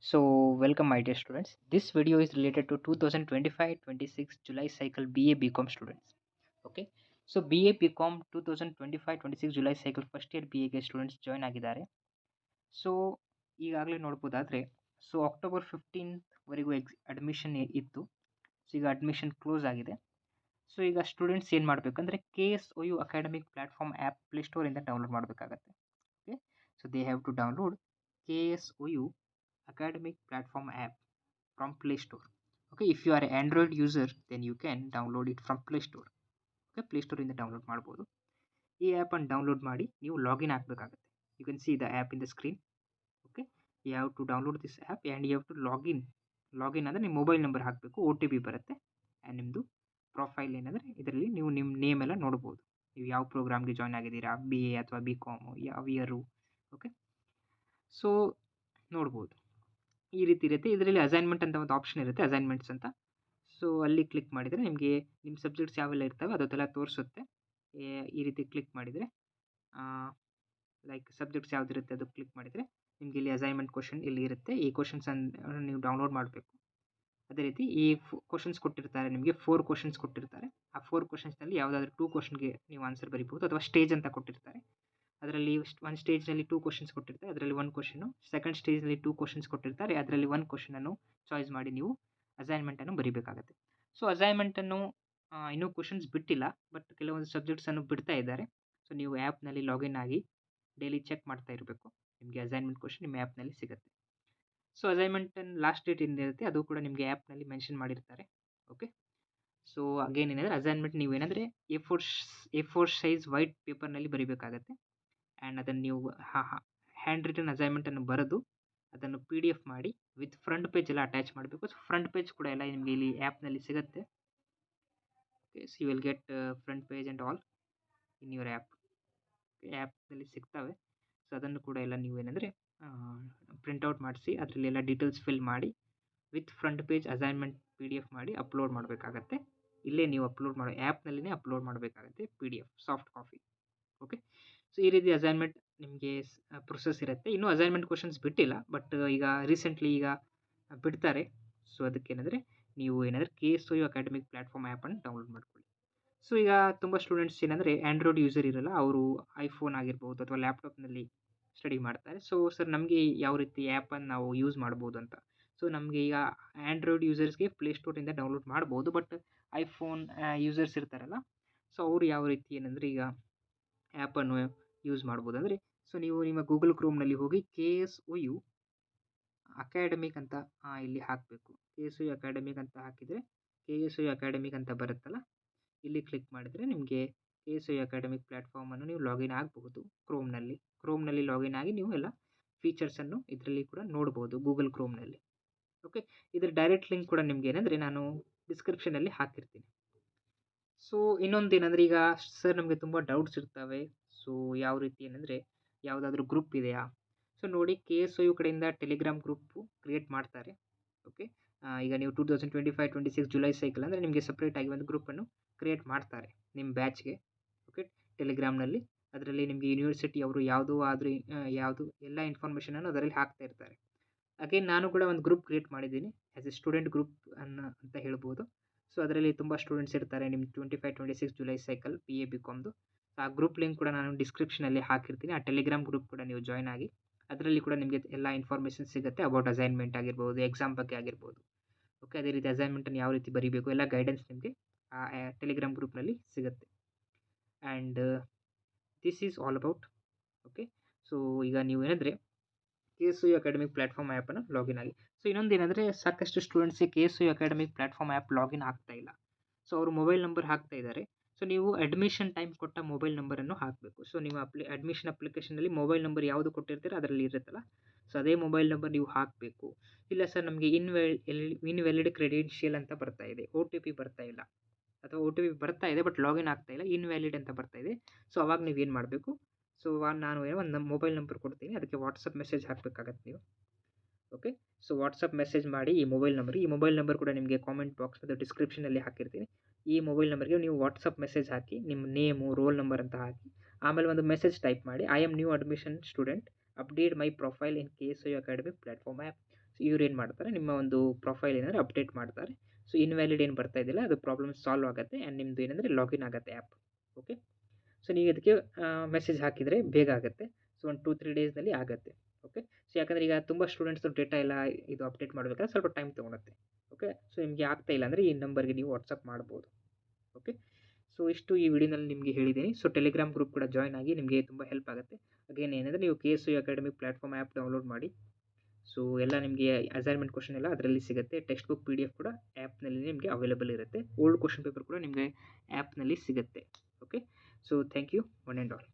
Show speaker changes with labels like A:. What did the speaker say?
A: So, welcome, my dear students. This video is related to 2025-26 July cycle BA BCom students. Okay. So, BA BCom 2025-26 July cycle first year BA ಗೆ students join ಆಗಿದ್ದಾರೆ. So ಈಗಾಗಲೇ ನೋಡ್ಬೋದಾದ್ರೆ October 15th ವರೆಗೂ admission ಇತ್ತು. So ಈಗ admission close ಆಗಿದೆ. So ಈಗ students ಏನು ಮಾಡಬೇಕಂದ್ರೆ KSOU ಅಕಾಡೆಮಿಕ್ ಪ್ಲಾಟ್ಫಾರ್ಮ್ ಆ್ಯಪ್ ಪ್ಲೇಸ್ಟೋರಿಂದ ಡೌನ್ಲೋಡ್ ಮಾಡಬೇಕಾಗತ್ತೆ. Okay. So they have to download KSOU academic platform app from Play Store. Okay, if you are an Android user, then you can download it from Play Store. Okay, Play Store ಇಂದ download ಮಾಡ್ಬೋದು. ಈ ಆ್ಯಪನ್ನು download ಮಾಡಿ ನೀವು login ಆಗಬೇಕಾಗುತ್ತೆ. You can see the app in the screen. Okay, you have to download this app and you have to login ಅಂದರೆ ನಿಮ್ಮ mobile number ಹಾಕಬೇಕು, OTP ಬರುತ್ತೆ. ಆ್ಯಂಡ್ ನಿಮ್ಮದು ಪ್ರೊಫೈಲ್ ಏನಂದರೆ ಇದರಲ್ಲಿ ನೀವು ನಿಮ್ಮ ನೇಮ್ ಎಲ್ಲ ನೋಡ್ಬೋದು. ನೀವು ಯಾವ ಪ್ರೋಗ್ರಾಮ್ಗೆ ಜಾಯ್ನ್ ಆಗಿದ್ದೀರಾ, BA ಅಥವಾ BCom, ಯಾವ ಇಯರು. ಓಕೆ, ಸೊ ನೋಡ್ಬೋದು ಈ ರೀತಿ ಇರುತ್ತೆ. ಇದರಲ್ಲಿ ಅಸೈನ್ಮೆಂಟ್ ಅಂತ ಒಂದು ಆಪ್ಷನ್ ಇರುತ್ತೆ, ಅಸೈನ್ಮೆಂಟ್ಸ್ ಅಂತ. ಸೊ ಅಲ್ಲಿ ಕ್ಲಿಕ್ ಮಾಡಿದರೆ ನಿಮಗೆ ನಿಮ್ಮ ಸಬ್ಜೆಕ್ಟ್ಸ್ ಯಾವೆಲ್ಲ ಇರ್ತವೆ ಅದೆಲ್ಲ ತೋರಿಸುತ್ತೆ. ಈ ರೀತಿ ಕ್ಲಿಕ್ ಮಾಡಿದರೆ ಲೈಕ್ ಸಬ್ಜೆಕ್ಟ್ಸ್ ಯಾವುದಿರುತ್ತೆ ಅದು ಕ್ಲಿಕ್ ಮಾಡಿದರೆ ನಿಮಗೆ ಇಲ್ಲಿ ಅಸೈನ್ಮೆಂಟ್ ಕ್ವಶನ್ ಇಲ್ಲಿ ಇರುತ್ತೆ. ಈ ಕ್ವಶನ್ಸ್ ನೀವು ಡೌನ್ಲೋಡ್ ಮಾಡಬೇಕು. ಅದೇ ರೀತಿ ಈ ಕ್ವಶನ್ಸ್ ಕೊಟ್ಟಿರ್ತಾರೆ, ನಿಮಗೆ 4 ಕ್ವಶನ್ಸ್ ಕೊಟ್ಟಿರ್ತಾರೆ. ಆ 4 ಕ್ವಶನ್ಸ್ನಲ್ಲಿ ಯಾವುದಾದ್ರೂ 2 ಕ್ವಶನ್ಗೆ ನೀವು ಆನ್ಸರ್ ಬರೀಬಹುದು, ಅಥವಾ ಸ್ಟೇಜ್ ಅಂತ ಕೊಟ್ಟಿರ್ತಾರೆ. ಅದರಲ್ಲಿ ಒಂದು ಸ್ಟೇಜ್ನಲ್ಲಿ 2 ಕ್ವಶನ್ಸ್ ಕೊಟ್ಟಿರ್ತಾರೆ, ಅದರಲ್ಲಿ 1 ಕ್ವಶನು. ಸೆಕೆಂಡ್ ಸ್ಟೇಜ್ನಲ್ಲಿ 2 ಕ್ವಶನ್ಸ್ ಕೊಟ್ಟಿರ್ತಾರೆ, ಅದರಲ್ಲಿ 1 ಕ್ವಶನನ್ನು ಚಾಯ್ಸ್ ಮಾಡಿ ನೀವು ಅಸೈನ್ಮೆಂಟನ್ನು ಬರೀಬೇಕಾಗತ್ತೆ. ಸೊ ಅಸೈನ್ಮೆಂಟನ್ನು ಇನ್ನೂ ಕ್ವಶನ್ಸ್ ಬಿಟ್ಟಿಲ್ಲ, ಬಟ್ ಕೆಲವೊಂದು ಸಬ್ಜೆಕ್ಟ್ಸನ್ನು ಬಿಡ್ತಾ ಇದ್ದಾರೆ. ಸೊ ನೀವು ಆ್ಯಪ್ನಲ್ಲಿ ಲಾಗಿನ್ ಆಗಿ ಡೈಲಿ ಚೆಕ್ ಮಾಡ್ತಾ ಇರಬೇಕು. ನಿಮಗೆ ಅಸೈನ್ಮೆಂಟ್ ಕ್ವಶನ್ ನಿಮ್ಮ ಆ್ಯಪ್ನಲ್ಲಿ ಸಿಗುತ್ತೆ. ಸೊ ಅಸೈನ್ಮೆಂಟನ್ನು ಲಾಸ್ಟ್ ಡೇಟ್ ಏನಿರುತ್ತೆ ಅದು ಕೂಡ ನಿಮಗೆ ಆ್ಯಪ್ನಲ್ಲಿ ಮೆನ್ಷನ್ ಮಾಡಿರ್ತಾರೆ. ಓಕೆ, ಸೊ ಅಗೇನ್ ಏನಂದರೆ ಅಸೈನ್ಮೆಂಟ್ ನೀವೇನಂದರೆ A4 ಸೈಜ್ ವೈಟ್ ಪೇಪರ್ನಲ್ಲಿ ಬರೀಬೇಕಾಗತ್ತೆ. ಆ್ಯಂಡ್ ಅದನ್ನು ನೀವು ಹ್ಯಾಂಡ್ ರಿಟನ್ ಅಸೈನ್ಮೆಂಟನ್ನು ಬರೆದು ಅದನ್ನು PDF ಮಾಡಿ ವಿತ್ ಫ್ರಂಟ್ ಪೇಜ್ ಎಲ್ಲ ಅಟ್ಯಾಚ್ ಮಾಡಬೇಕು. ಸೊ ಫ್ರಂಟ್ ಪೇಜ್ ಕೂಡ ಎಲ್ಲ ನಿಮಗೆ ಇಲ್ಲಿ ಆ್ಯಪ್ನಲ್ಲಿ ಸಿಗುತ್ತೆ. Okay, so you will get front page and all in your ಆ್ಯಪ್ನಲ್ಲಿ ಸಿಗ್ತವೆ. ಸೊ ಅದನ್ನು ಕೂಡ ಎಲ್ಲ ನೀವು ಏನಂದರೆ ಪ್ರಿಂಟೌಟ್ ಮಾಡಿಸಿ ಅದರಲ್ಲಿ ಎಲ್ಲ ಡೀಟೇಲ್ಸ್ ಫಿಲ್ ಮಾಡಿ with front page assignment PDF ಮಾಡಿ ಅಪ್ಲೋಡ್ ಮಾಡಬೇಕಾಗತ್ತೆ. ಇಲ್ಲೇ ನೀವು ಅಪ್ಲೋಡ್ ಮಾಡೋ ಆ್ಯಪ್ನಲ್ಲಿನೇ ಅಪ್ಲೋಡ್ ಮಾಡಬೇಕಾಗತ್ತೆ PDF soft copy. Okay, so ಈ ರೀತಿ ಅಸೈನ್ಮೆಂಟ್ ನಿಮಗೆ ಪ್ರೊಸೆಸ್ ಇರುತ್ತೆ. ಇನ್ನೂ ಅಸೈನ್ಮೆಂಟ್ ಕ್ವಶನ್ಸ್ ಬಿಟ್ಟಿಲ್ಲ, ಬಟ್ ಈಗ ರೀಸೆಂಟ್ಲಿ ಈಗ ಬಿಡ್ತಾರೆ. ಸೊ ಅದಕ್ಕೇನೆಂದರೆ ನೀವು ಏನಂದರೆ KSOU ಅಕಾಡೆಮಿಕ್ ಪ್ಲಾಟ್ಫಾರ್ಮ್ ಆ್ಯಪನ್ನು ಡೌನ್ಲೋಡ್ ಮಾಡ್ಕೊಳ್ಳಿ. ಸೊ ಈಗ ತುಂಬ ಸ್ಟೂಡೆಂಟ್ಸ್ ಏನಂದರೆ ಆ್ಯಂಡ್ರಾಯ್ಡ್ ಯೂಸರ್ ಇರಲ್ಲ, ಅವರು ಐಫೋನ್ ಆಗಿರ್ಬೋದು ಅಥವಾ ಲ್ಯಾಪ್ಟಾಪ್ನಲ್ಲಿ ಸ್ಟಡಿ ಮಾಡ್ತಾರೆ. ಸೊ ಸರ್ ನಮಗೆ ಯಾವ ರೀತಿ ಆ್ಯಪನ್ನು ನಾವು ಯೂಸ್ ಮಾಡ್ಬೋದು ಅಂತ. ಸೊ ನಮಗೆ ಈಗ ಆ್ಯಂಡ್ರಾಯ್ಡ್ ಯೂಸರ್ಸ್ಗೆ ಪ್ಲೇಸ್ಟೋರಿಂದ ಡೌನ್ಲೋಡ್ ಮಾಡ್ಬೋದು, ಬಟ್ ಐಫೋನ್ ಯೂಸರ್ಸ್ ಇರ್ತಾರಲ್ಲ, ಸೊ ಅವರು ಯಾವ ರೀತಿ ಏನಂದರೆ ಈಗ ಆ್ಯಪನ್ನು ಯೂಸ್ ಮಾಡ್ಬೋದು ಅಂದರೆ, ಸೊ ನೀವು ನಿಮ್ಮ ಗೂಗಲ್ ಕ್ರೋಮ್ನಲ್ಲಿ ಹೋಗಿ KSOU ಅಕಾಡೆಮಿಕ್ ಅಂತ ಇಲ್ಲಿ ಹಾಕಬೇಕು. KSOU ಅಕಾಡೆಮಿಕ್ ಅಂತ ಹಾಕಿದರೆ KSOU ಅಕಾಡೆಮಿಕ್ ಅಂತ ಬರುತ್ತಲ್ಲ, ಇಲ್ಲಿ ಕ್ಲಿಕ್ ಮಾಡಿದರೆ ನಿಮಗೆ KSOU ಅಕಾಡೆಮಿಕ್ ಪ್ಲ್ಯಾಟ್ಫಾರ್ಮನ್ನು ನೀವು ಲಾಗಿನ್ ಆಗಬಹುದು. ಕ್ರೋಮ್ನಲ್ಲಿ ಲಾಗಿನ್ ಆಗಿ ನೀವು ಎಲ್ಲ ಫೀಚರ್ಸನ್ನು ಇದರಲ್ಲಿ ಕೂಡ ನೋಡ್ಬೋದು ಗೂಗಲ್ ಕ್ರೋಮ್ನಲ್ಲಿ. ಓಕೆ, ಇದರ ಡೈರೆಕ್ಟ್ ಲಿಂಕ್ ಕೂಡ ನಿಮಗೆ ಏನಂದರೆ ನಾನು ಡಿಸ್ಕ್ರಿಪ್ಷನಲ್ಲಿ ಹಾಕಿರ್ತೀನಿ. ಸೊ ಇನ್ನೊಂದು ಏನಂದರೆ ಈಗ ಸರ್ ನಮಗೆ ತುಂಬ ಡೌಟ್ಸ್ ಇರ್ತವೆ. ಸೊ ಯಾವ ರೀತಿ ಏನಂದರೆ ಯಾವುದಾದ್ರೂ ಗ್ರೂಪ್ ಇದೆಯಾ? ಸೊ ನೋಡಿ, KSOU ಕಡೆಯಿಂದ ಟೆಲಿಗ್ರಾಮ್ ಗ್ರೂಪು ಕ್ರಿಯೇಟ್ ಮಾಡ್ತಾರೆ. ಓಕೆ, ಈಗ ನೀವು 2025-26 ಜುಲೈ ಸೈಕಲ್ ಅಂದರೆ ನಿಮಗೆ ಸಪ್ರೇಟಾಗಿ ಒಂದು ಗ್ರೂಪನ್ನು ಕ್ರಿಯೇಟ್ ಮಾಡ್ತಾರೆ ನಿಮ್ಮ ಬ್ಯಾಚ್ಗೆ. ಓಕೆ, ಟೆಲಿಗ್ರಾಮ್ನಲ್ಲಿ ಅದರಲ್ಲಿ ನಿಮಗೆ ಯೂನಿವರ್ಸಿಟಿ ಅವರು ಯಾವುದು ಎಲ್ಲ ಇನ್ಫಾರ್ಮೇಷನನ್ನು ಅದರಲ್ಲಿ ಹಾಕ್ತಾ ಇರ್ತಾರೆ. ಅಗೇನ್ ನಾನು ಕೂಡ ಒಂದು ಗ್ರೂಪ್ ಕ್ರಿಯೇಟ್ ಮಾಡಿದ್ದೀನಿ, ಆ್ಯಸ್ ಎ ಸ್ಟೂಡೆಂಟ್ ಗ್ರೂಪ್ ಅಂತ ಹೇಳ್ಬೋದು. ಸೊ ಅದರಲ್ಲಿ ತುಂಬ ಸ್ಟೂಡೆಂಟ್ಸ್ ಇರ್ತಾರೆ ನಿಮ್ಮ 25-26 ಜುಲೈ ಸೈಕಲ್ BA BComದು. ಆ ಗ್ರೂಪ್ ಲಿಂಕ್ ಕೂಡ ನಾನು ಡಿಸ್ಕ್ರಿಪ್ಷನಲ್ಲಿ ಹಾಕಿರ್ತೀನಿ. ಆ ಟೆಲಿಗ್ರಾಮ್ ಗ್ರೂಪ್ ಕೂಡ ನೀವು ಜಾಯ್ನ್ ಆಗಿ ಅದರಲ್ಲಿ ಕೂಡ ನಿಮಗೆ ಎಲ್ಲ ಇನ್ಫಾರ್ಮೇಷನ್ ಸಿಗುತ್ತೆ ಅಬೌಟ್ ಅಸೈನ್ಮೆಂಟ್ ಆಗಿರ್ಬೋದು, ಎಕ್ಸಾಮ್ ಬಗ್ಗೆ ಆಗಿರ್ಬೋದು. ಓಕೆ, ಅದೇ ರೀತಿ ಅಸೈನ್ಮೆಂಟನ್ನು ಯಾವ ರೀತಿ ಬರೀಬೇಕು ಎಲ್ಲ ಗೈಡೆನ್ಸ್ ನಿಮಗೆ ಆ ಟೆಲಿಗ್ರಾಮ್ ಗ್ರೂಪ್ನಲ್ಲಿ ಸಿಗುತ್ತೆ. And this is all about. Okay, so ಈಗ ನೀವು ಏನಂದರೆ KSOU ಅಕಾಡೆಮಿಕ್ ಪ್ಲ್ಯಾಟ್ಫಾರ್ಮ್ ಆ್ಯಪನ್ನು ಲಾಗಿನ್ ಆಗಿ. ಸೊ ಇನ್ನೊಂದು ಏನಂದರೆ ಸಾಕಷ್ಟು ಸ್ಟೂಡೆಂಟ್ಸಿಗೆ KSOU academic platform app login ಆಗ್ತಾ ಇಲ್ಲ. ಸೊ ಅವರು ಮೊಬೈಲ್ ನಂಬರ್ ಹಾಕ್ತಾ ಇದ್ದಾರೆ. ಸೊ ನೀವು ಅಡ್ಮಿಷನ್ ಟೈಮ್ ಕೊಟ್ಟ ಮೊಬೈಲ್ ನಂಬರನ್ನು ಹಾಕಬೇಕು. ಸೊ ನೀವು ಅಡ್ಮಿಷನ್ ಅಪ್ಲಿಕೇಶನಲ್ಲಿ ಮೊಬೈಲ್ ನಂಬರ್ ಯಾವುದು ಕೊಟ್ಟಿರ್ತೀರೋ ಅದರಲ್ಲಿ ಇರುತ್ತಲ್ಲ, ಸೊ ಅದೇ ಮೊಬೈಲ್ ನಂಬರ್ ನೀವು ಹಾಕಬೇಕು. ಇಲ್ಲ ಸರ್ ನಮಗೆ ಇನ್ವ್ಯಾಲಿಡ್ ಕ್ರೆಡೆನ್ಷಿಯಲ್ ಅಂತ ಬರ್ತಾ ಇದೆ, OTP ಬರ್ತಾ ಇಲ್ಲ, ಅಥವಾ OTP ಬರ್ತಾ ಇದೆ ಬಟ್ ಲಾಗಿನ್ ಆಗ್ತಾ ಇಲ್ಲ, ಇನ್ವ್ಯಾಲಿಡ್ ಅಂತ ಬರ್ತಾ ಇದೆ. ಸೊ ಅವಾಗ ನೀವು ಏನು ಮಾಡಬೇಕು? ಸೊ ನಾನು ಒಂದು ಮೊಬೈಲ್ ನಂಬರ್ ಕೊಡ್ತೀನಿ, ಅದಕ್ಕೆ ವಾಟ್ಸಪ್ ಮೆಸೇಜ್ ಹಾಕಬೇಕಾಗತ್ತೆ ನೀವು. ಓಕೆ, ಸೊ ವಾಟ್ಸಪ್ ಮೆಸೇಜ್ ಮಾಡಿ ಈ ಮೊಬೈಲ್ ನಂಬರ್ ಕೂಡ ನಿಮಗೆ ಕಾಮೆಂಟ್ ಬಾಕ್ಸ್ ಮತ್ತು ಡಿಸ್ಕ್ರಿಪ್ಷನಲ್ಲಿ ಹಾಕಿರ್ತೀನಿ. ಈ ಮೊಬೈಲ್ ನಂಬರ್ಗೆ ನೀವು ವಾಟ್ಸಪ್ ಮೆಸೇಜ್ ಹಾಕಿ ನಿಮ್ಮ ನೇಮು, ರೋಲ್ ನಂಬರ್ ಅಂತ ಹಾಕಿ ಆಮೇಲೆ ಒಂದು ಮೆಸೇಜ್ ಟೈಪ್ ಮಾಡಿ, I am new admission student, update my profile in KSOU academic platform app. So ಇವ್ರು ಏನು ಮಾಡ್ತಾರೆ, ನಿಮ್ಮ ಒಂದು ಪ್ರೊಫೈಲ್ ಏನಾದರೆ ಅಪ್ಡೇಟ್ ಮಾಡ್ತಾರೆ. ಸೊ ಇನ್ವ್ಯಾಲಿಡ್ ಏನು ಬರ್ತಾ ಇದೆಯಲ್ಲ ಅದು ಪ್ರಾಬ್ಲಮ್ ಸಾಲ್ವ್ ಆಗುತ್ತೆ ಆ್ಯಂಡ್ ನಿಮ್ಮದು ಏನಂದರೆ ಲಾಗಿನ್ ಆಗುತ್ತೆ ಆ್ಯಪ್. ಓಕೆ, ಸೊ ನೀವು ಇದಕ್ಕೆ ಮೆಸೇಜ್ ಹಾಕಿದರೆ ಬೇಗ ಆಗುತ್ತೆ. ಸೊ ಒಂದು 2-3 ಡೇಸ್ನಲ್ಲಿ ಆಗುತ್ತೆ. ಓಕೆ, ಸೊ ಯಾಕಂದರೆ ಈಗ ತುಂಬ ಸ್ಟೂಡೆಂಟ್ಸ್ದು ಡೇಟಾ ಎಲ್ಲ ಇದು ಅಪ್ಡೇಟ್ ಮಾಡಬೇಕಾದ್ರೆ ಸ್ವಲ್ಪ ಟೈಮ್ ತೊಗೊಳುತ್ತೆ. ಓಕೆ, ಸೊ ನಿಮಗೆ ಆಗ್ತಾ ಇಲ್ಲ ಅಂದರೆ ಈ ನಂಬರ್ಗೆ ನೀವು ವಾಟ್ಸಪ್ ಮಾಡ್ಬೋದು. ಓಕೆ, ಸೊ ಇಷ್ಟು ಈ ವಿಡಿಯೋನಲ್ಲಿ ನಿಮಗೆ ಹೇಳಿದ್ದೀನಿ. ಸೊ ಟೆಲಿಗ್ರಾಮ್ ಗ್ರೂಪ್ ಕೂಡ ಜಾಯ್ನ್ ಆಗಿ ನಿಮಗೆ ತುಂಬ ಹೆಲ್ಪ್ ಆಗುತ್ತೆ. ಅಗೇನ್ ಏನಂದರೆ ನೀವು KSOU academic platform app download ಮಾಡಿ. ಸೊ ಎಲ್ಲ ನಿಮಗೆ ಅಸೈನ್ಮೆಂಟ್ ಕ್ವಶನ್ ಎಲ್ಲ ಅದರಲ್ಲಿ ಸಿಗುತ್ತೆ. ಟೆಕ್ಸ್ಟ್ ಬುಕ್ PDF ಕೂಡ ಆ್ಯಪ್ನಲ್ಲಿ ನಿಮಗೆ ಅವೈಲೇಬಲ್ ಇರುತ್ತೆ. ಓಲ್ಡ್ ಕ್ವಶನ್ ಪೇಪರ್ ಕೂಡ ನಿಮಗೆ ಆ್ಯಪ್ನಲ್ಲಿ ಸಿಗುತ್ತೆ. Okay, so thank you one and all.